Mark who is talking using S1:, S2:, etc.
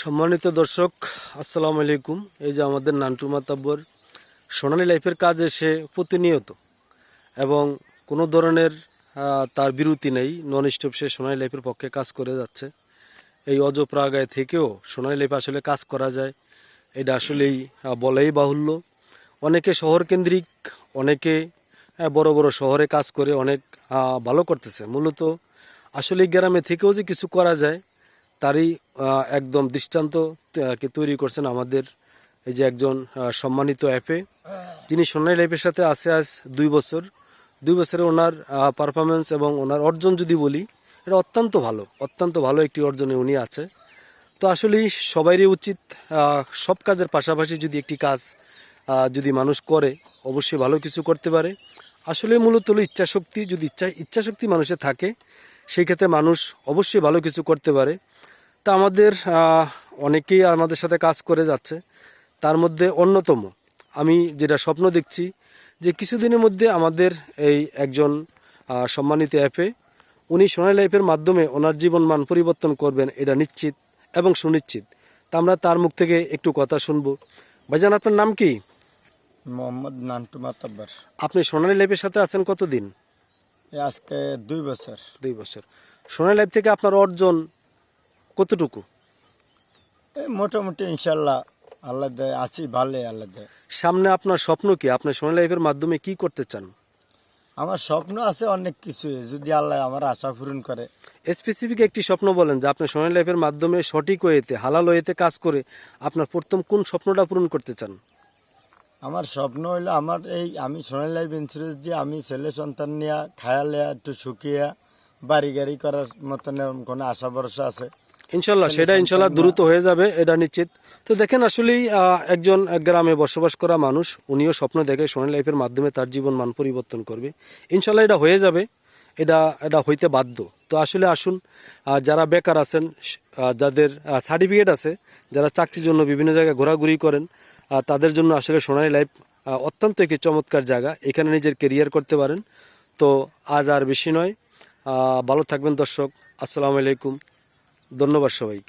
S1: সম্মানিত দর্শক, আসসালামু আলাইকুম। এই যে আমাদের নান্টু মাতাব্বর সোনালী লাইফের কাজ এসে প্রতিনিয়ত এবং কোনো ধরনের তার বিরতি নেই, নন স্টপ সে সোনালী লাইফের পক্ষে কাজ করে যাচ্ছে। এই অজপ্রাগায় থেকেও সোনালী লাইফে আসলে কাজ করা যায়, এটা আসলেই বলাই বাহুল্য। অনেকে শহর কেন্দ্রিক, অনেকে বড় বড় শহরে কাজ করে অনেক ভালো করতেছে। মূলত আসলে গ্রামে থেকেও যে কিছু করা যায় তারই একদম দৃষ্টান্ত তৈরি করছেন আমাদের এই যে একজন সম্মানিত অ্যাপে, যিনি সোনালী লাইফের সাথে আছে আজ 2 বছর। 2 বছরে ওনার পারফরমেন্স এবং ওনার অর্জন যদি বলি, এটা অত্যন্ত ভালো একটি অর্জনে উনি আছে। তো আসলেই সবারই উচিত সব কাজের পাশাপাশি যদি একটি কাজ যদি মানুষ করে, অবশ্যই ভালো কিছু করতে পারে। আসলে মূলত হলো ইচ্ছাশক্তি। যদি ইচ্ছাশক্তি মানুষের থাকে, সেই ক্ষেত্রে মানুষ অবশ্যই ভালো কিছু করতে পারে। তা আমাদের অনেকেই আমাদের সাথে কাজ করে যাচ্ছে, তার মধ্যে অন্যতম আমি যেটা স্বপ্ন দেখছি যে কিছুদিনের মধ্যে আমাদের এই একজন সম্মানিত অ্যাপে উনি সোনালী লাইফের মাধ্যমে ওনার জীবন মান পরিবর্তন করবেন, এটা নিশ্চিত এবং সুনিশ্চিত। তা আমরা তার মুখ থেকে একটু কথা শুনবো। ভাইজান, আপনার নাম কি?
S2: মোহাম্মদ নান্টু মাতাব্বর।
S1: আপনি সোনালী লাইফের সাথে আছেন কতদিন?
S2: আজকে 2 বছর।
S1: 2 বছর। সোনালী লাইফ থেকে আপনার অর্জন কতটুকু?
S2: মোটামুটি ইনশাল্লাহ আল্লাহ দেয়, আছি ভালো আল্লাহ দেয়।
S1: সামনে আপনার স্বপ্ন কি? আপনি সোনালী লাইফের মাধ্যমে কি করতে চান?
S2: আমার স্বপ্ন আছে অনেক কিছু, যদি আল্লাহ আমার আশা পূরণ করে।
S1: স্পেসিফিক একটি স্বপ্ন বলেন যে আপনি সোনালী লাইফের মাধ্যমে সঠিক ওয়েতে, হালাল ওয়েতে কাজ করে আপনার প্রথম কোন স্বপ্নটা পূরণ করতে চান?
S2: আমার স্বপ্ন হইলো আমি সোনালী লাইফ ইন্স্যুরেন্স দিয়ে আমি ছেলে সন্তান নিয়ে খায়ালে একটু শুকিয়ে বাড়ি গাড়ি করার মতন এরকম কোনো আশা ভরসা আছে।
S1: ইনশাল্লাহ সেটা দ্রুত হয়ে যাবে, এটা নিশ্চিত। তো দেখেন, আসলেই একজন গ্রামে বসবাস করা মানুষ, উনিও স্বপ্ন দেখে সোনালী লাইফের মাধ্যমে তার জীবন মান পরিবর্তন করবে। ইনশাল্লাহ এটা হয়ে যাবে, এটা হইতে বাধ্য। তো আসলে আসুন, যারা বেকার আছেন, যাদের সার্টিফিকেট আছে, যারা চাকরির জন্য বিভিন্ন জায়গায় ঘোরাঘুরি করেন, তাদের জন্য আসলে সোনালী লাইফ অত্যন্ত একটি চমৎকার জায়গা। এখানে নিজের কেরিয়ার করতে পারেন। তো আজ আর বেশি নয়, ভালো থাকবেন দর্শক। আসসালামু আলাইকুম, ধন্যবাদ সবাইকে।